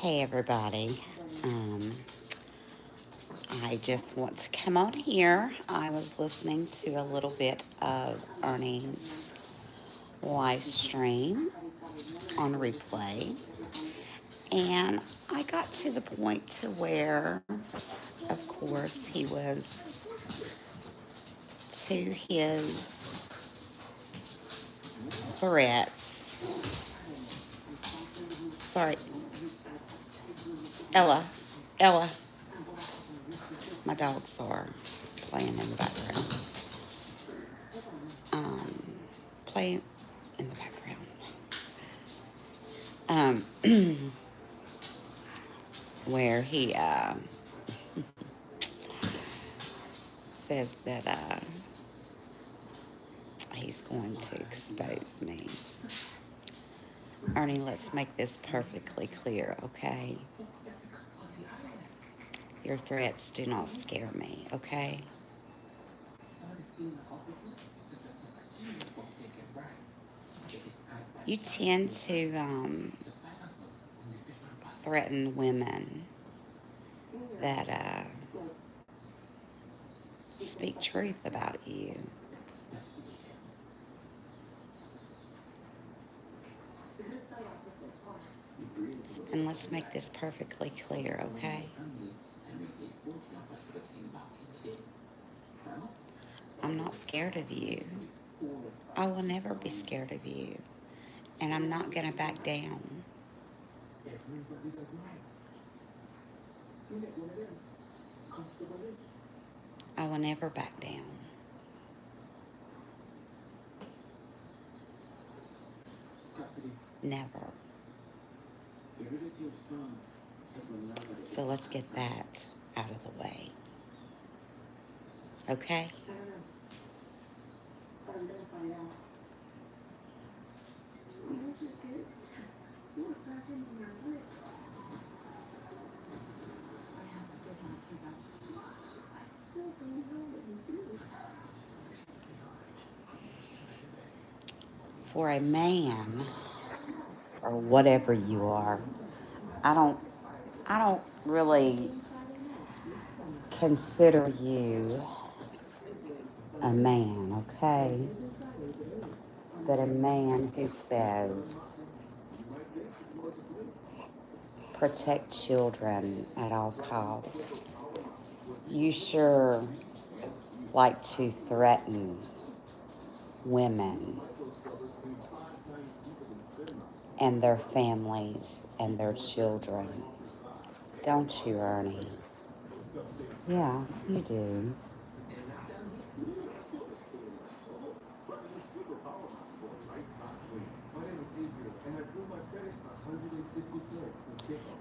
Hey everybody. Um, I just want to come on here. I was listening to a little bit of Ernie's live stream on replay, and I got to the point to where, of course, he was to his threats. Sorry, Ella, my dogs are playing in the background. Um, playing in the background. Where he says that he's going to expose me. Ernie, let's make this perfectly clear, okay? Your threats do not scare me, okay? You tend to threaten women that speak truth about you. And let's make this perfectly clear, okay? I'm not scared of you. I will never be scared of you. And I'm not going to back down. I will never back down. Never. So let's get that out of the way. Okay? For a man, or whatever you are, I don't really consider you a man, okay? But a man who says protect children at all costs. You sure like to threaten women and their families and their children. Don't you, Ernie? Yeah, you do.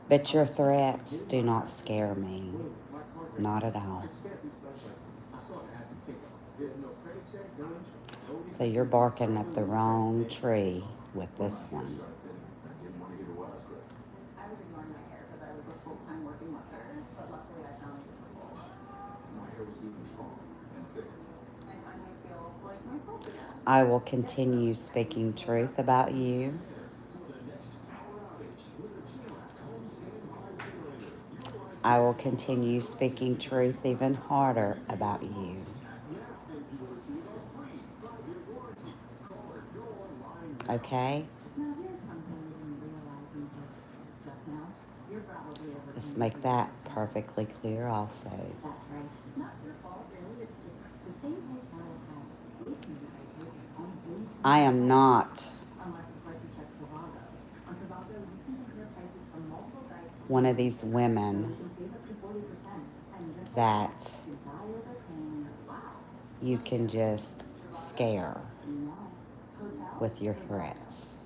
But your threats do not scare me. Not at all. So you're barking up the wrong tree with this one. I will continue speaking truth about you. I will continue speaking truth even harder about you. Okay? Let's make that perfectly clear also. I am not one of these women that you can just scare with your threats.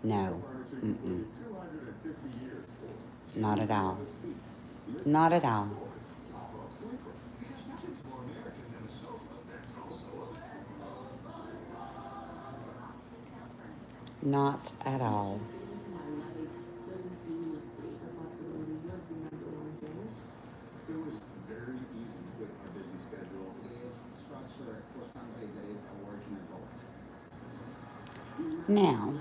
No. Mm-mm. Not at all. Not at all. Not at all. Now,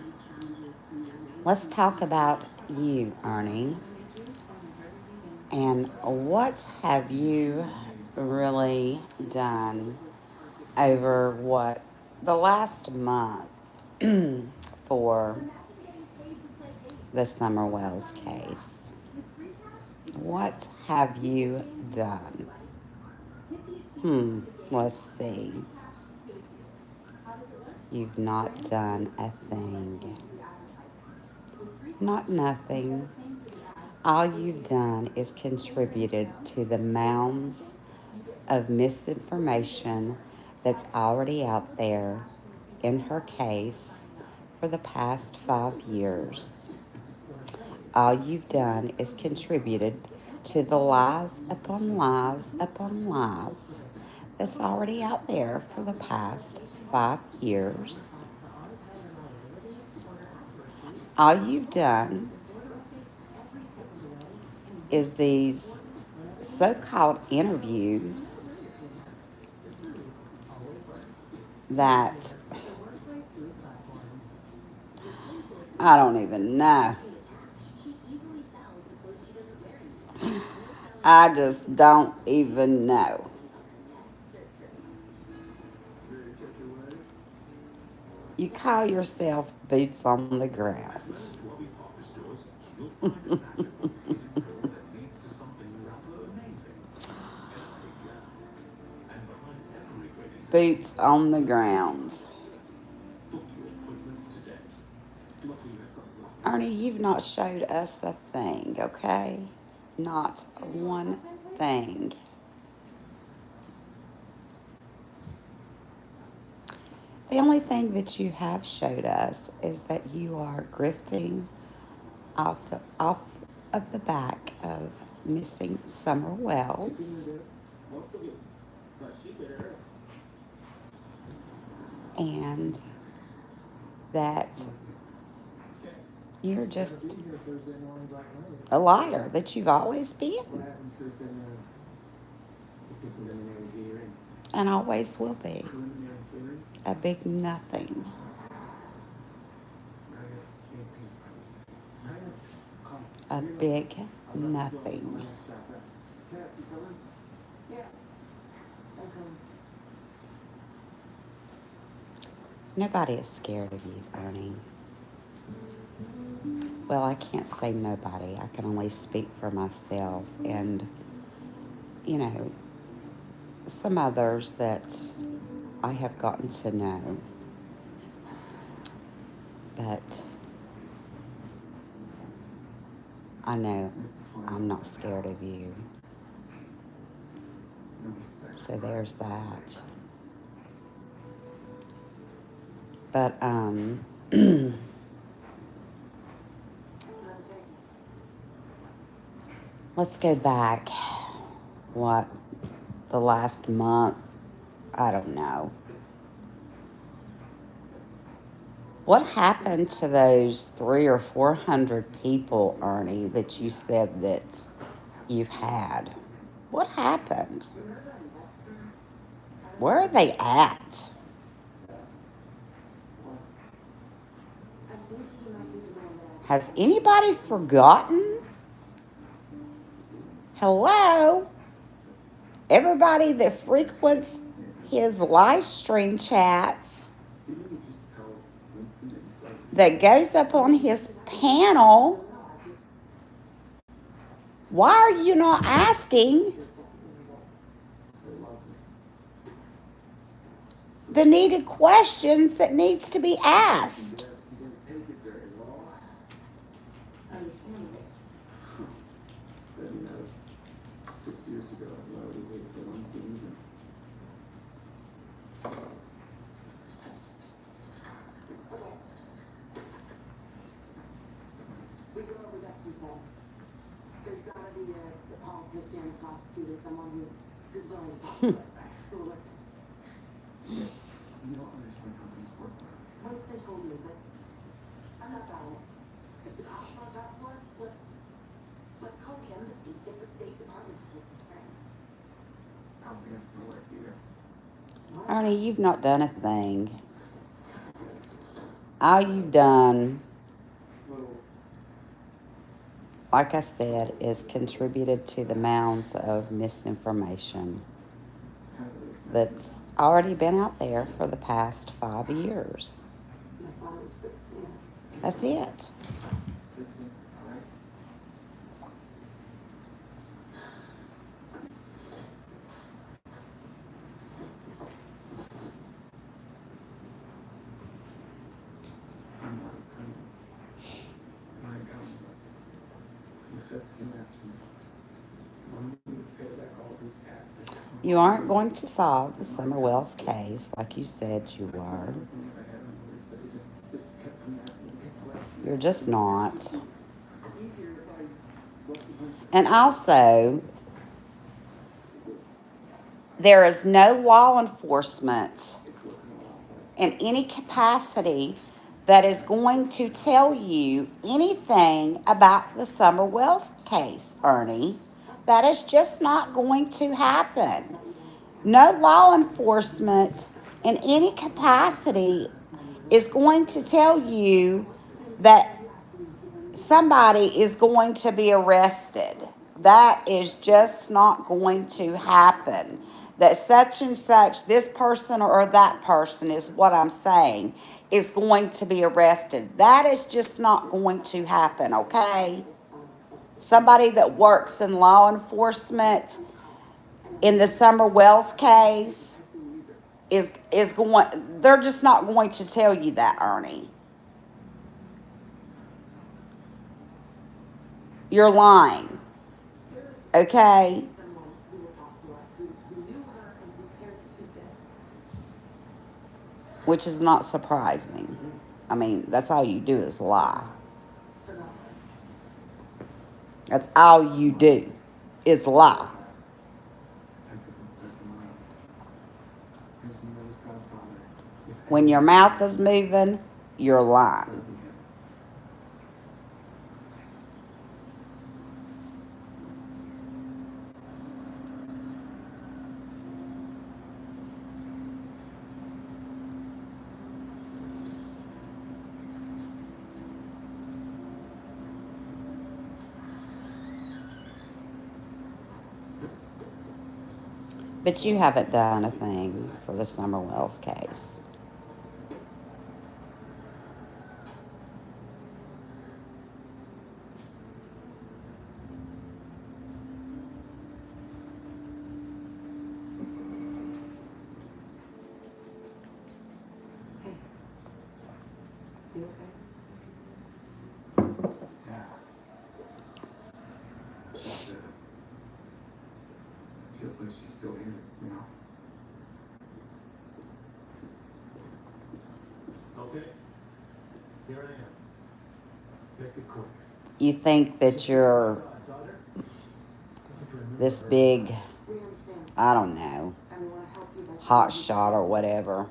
let's talk about you, Ernie. And what have you really done over the last month for the Summer Wells case? What have you done? Let's see. You've not done a thing. Not nothing. All you've done is contributed to the mounds of misinformation that's already out there in her case for the past 5 years. All you've done is contributed to the lies upon lies upon lies that's already out there for the past 5 years. All you've done is these so-called interviews that I don't even know. I just don't even know. You call yourself boots on the ground. Boots on the ground. Ernie, you've not showed us a thing, okay? Not one thing. The only thing that you have showed us is that you are grifting off of the back of missing Summer Wells. And that you're just a liar, that you've always been and always will be. A big nothing. A big nothing. Nobody is scared of you, Ernie. Well, I can't say nobody. I can only speak for myself and, some others that I have gotten to know. But I know I'm not scared of you. So there's that. But, let's go back, the last month? I don't know. What happened to those 300 or 400 people, Ernie, that you said that you've had? What happened? Where are they at? Has anybody forgotten? Hello? Everybody that frequents his live stream chats, that goes up on his panel, why are you not asking the needed questions that needs to be asked? Ernie, you've not done a thing. All you've done like I said, is contributed to the mounds of misinformation that's already been out there for the past 5 years. That's it. You aren't going to solve the Summer Wells case like you said you were. You're just not. And also, there is no law enforcement in any capacity that is going to tell you anything about the Summer Wells case, Ernie. That is just not going to happen. No law enforcement in any capacity is going to tell you that somebody is going to be arrested. That is just not going to happen. That such and such, this person or that person is what I'm saying, is going to be arrested. That is just not going to happen, okay? Somebody that works in law enforcement in the Summer Wells case is going, they're just not going to tell you that, Ernie. You're lying. Okay? Which is not surprising. I mean, that's all you do is lie. That's all you do is lie. When your mouth is moving, you're lying. But you haven't done a thing for the Summer Wells case. You okay? Yeah. Feels like she's still here, you know? Okay. Here I am. Make it quick. You think that you're this big, I don't know, hot shot or whatever.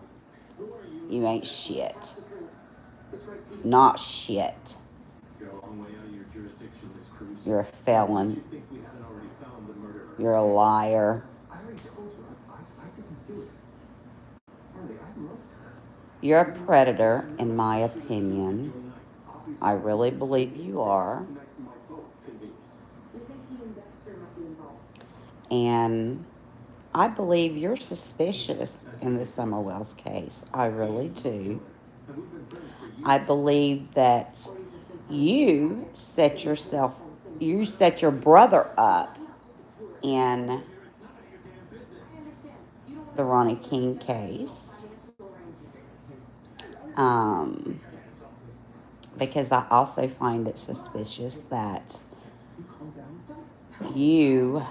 You ain't shit. Not shit. You're a felon. You're a liar. You're a predator, in my opinion. I really believe you are. And I believe you're suspicious in the Summer Wells case. I really do. I believe that you set your brother up in the Ronnie King case. Because I also find it suspicious that you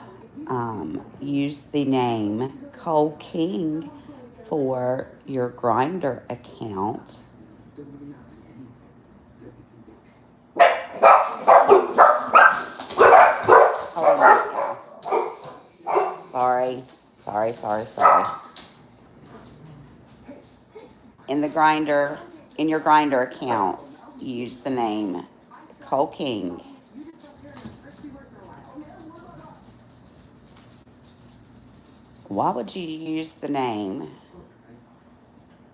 used the name Cole King for your Grindr account. Hold on. Sorry. In your Grindr account, you use the name Cole King. Why would you use the name,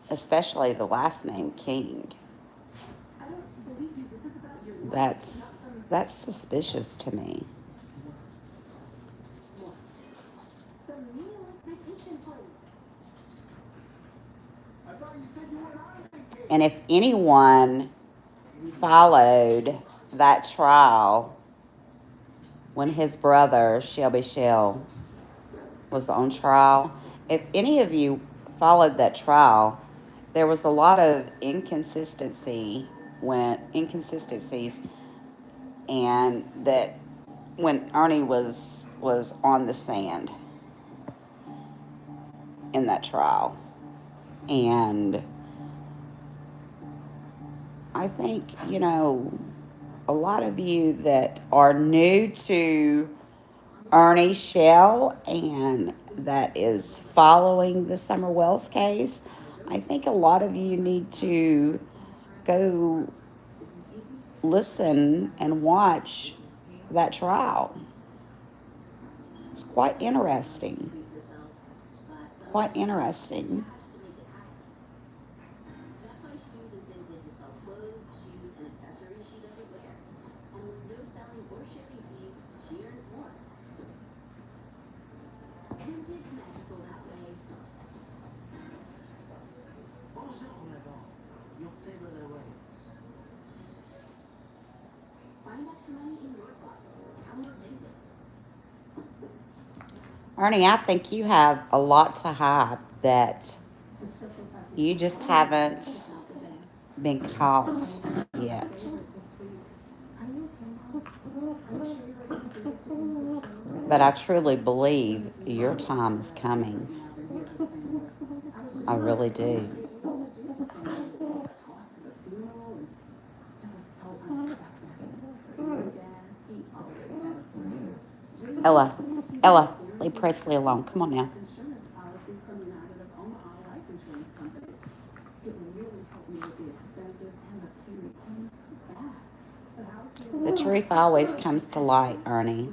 especially the last name King? That's That's suspicious to me. And if anyone followed that trial when his brother, Shelby Shell, was on trial, if any of you followed that trial, there was a lot of inconsistencies, and that when Ernie was on the stand in that trial. And I think, a lot of you that are new to Ernie Shell and that is following the Summer Wells case, I think a lot of you need to go listen and watch that trial. It's quite interesting. Quite interesting. Ernie, I think you have a lot to hide that you just haven't been caught yet. But I truly believe your time is coming. I really do. Ella, leave Presley alone. Come on now. The truth always comes to light, Ernie.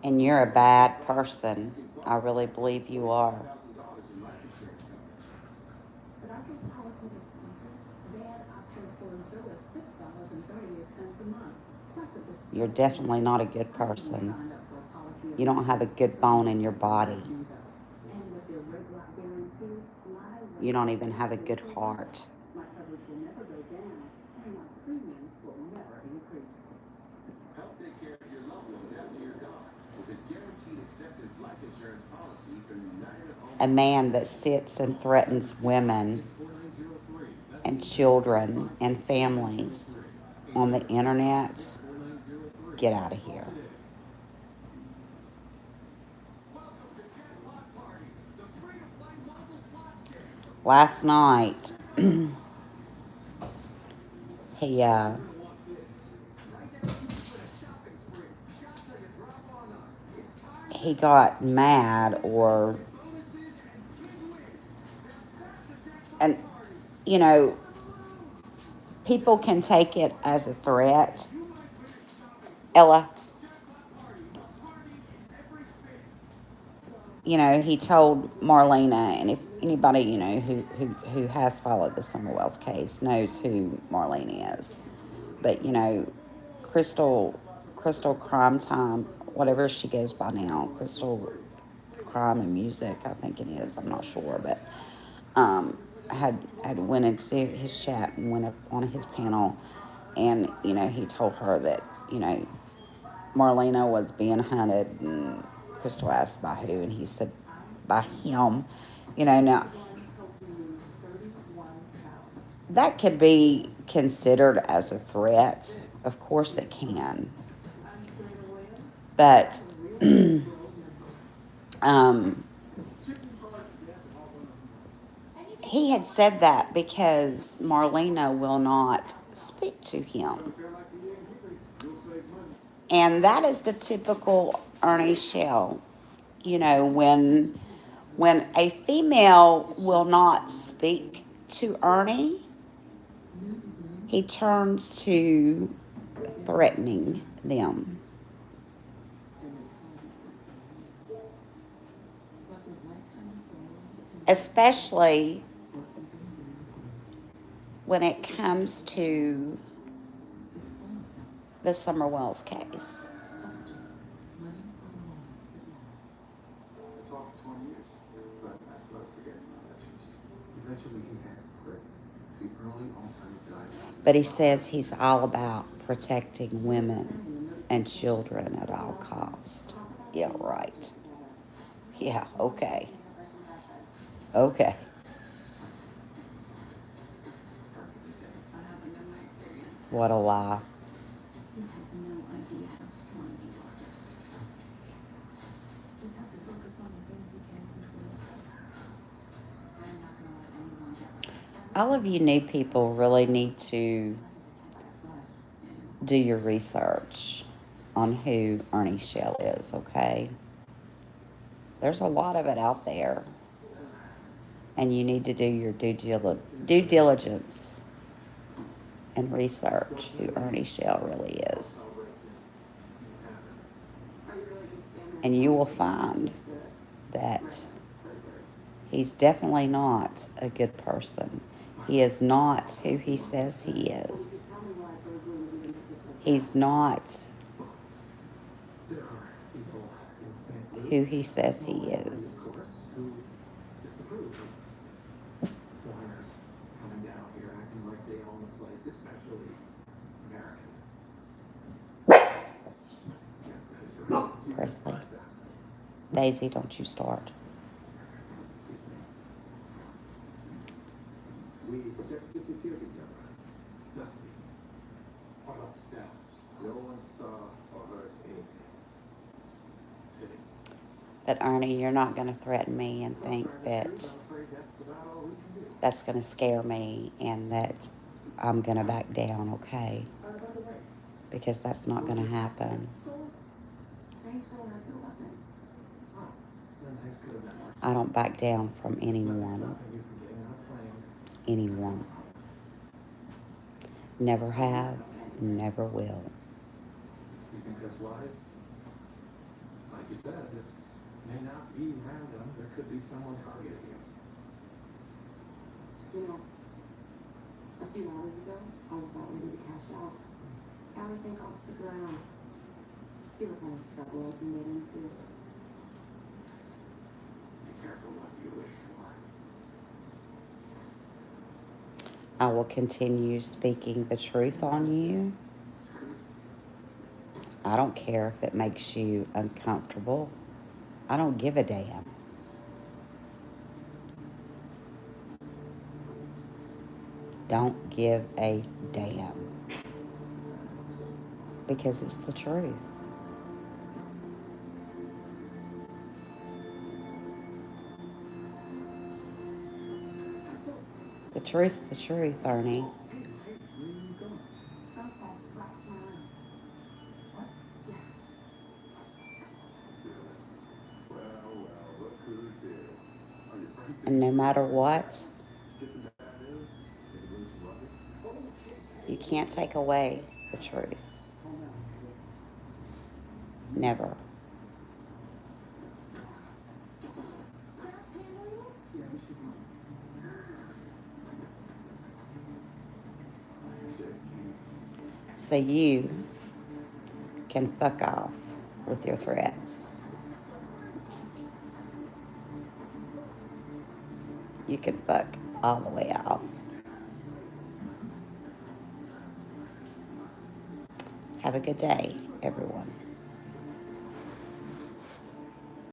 And you're a bad person. I really believe you are. You're definitely not a good person. You don't have a good bone in your body. You don't even have a good heart. A man that sits and threatens women and children and families on the internet, get out of here. Last night, he got mad and people can take it as a threat. Ella, he told Marlena, and if anybody, who has followed the Summer Wells case knows who Marlena is. But, Crystal Crime Time, whatever she goes by now, Crystal Crime and Music, I think it is, I'm not sure, but had went into his chat and went up on his panel, and, he told her that, Marlena was being hunted, and Crystal asked by who, and he said by him. Now that could be considered as a threat. Of course it can. But he had said that because Marlena will not speak to him. And that is the typical Ernie Shell. You know, when a female will not speak to Ernie, he turns to threatening them. Especially when it comes to the Summer Wells case. I talked for 20 years, but I started forgetting my lectures. Eventually, he had to quit. The early Alzheimer's diagnosis. But he says he's all about protecting women and children at all cost. Yeah, right. Yeah, okay. Okay. What a lie. All of you new people really need to do your research on who Ernie Shell is, okay? There's a lot of it out there, and you need to do your due diligence and research who Ernie Shell really is. And you will find that he's definitely not a good person. He is not who he says he is. He's not who he says he is. Who disapprove of foreigners coming down here acting like they own the place, especially Americans. Presley. Daisy, don't you start. We checked the security cameras. Nothing. What about the staff? No one saw or heard anything. Pity. But Ernie, you're not going to threaten me and think that I'm afraid that's about all we can do. that's going to scare me and that I'm going to back down, okay? By the way, Because that's not going to happen. then thanks to that much. I don't back down from anyone. Stopping you from getting on a plane. Anyone. Never have, never will. You think that's wise? Like you said, this may not be random. There could be someone targeting you. You know, a few hours ago, I was about ready to cash out. I think I'll stick around. See what kind of trouble I can get into. Be careful what you wish for. I will continue speaking the truth on you. I don't care if it makes you uncomfortable. I don't give a damn. Don't give a damn. Because it's the truth. The truth's the truth, Ernie. And no matter what, you can't take away the truth. Never. So you can fuck off with your threats. You can fuck all the way off. Have a good day, everyone.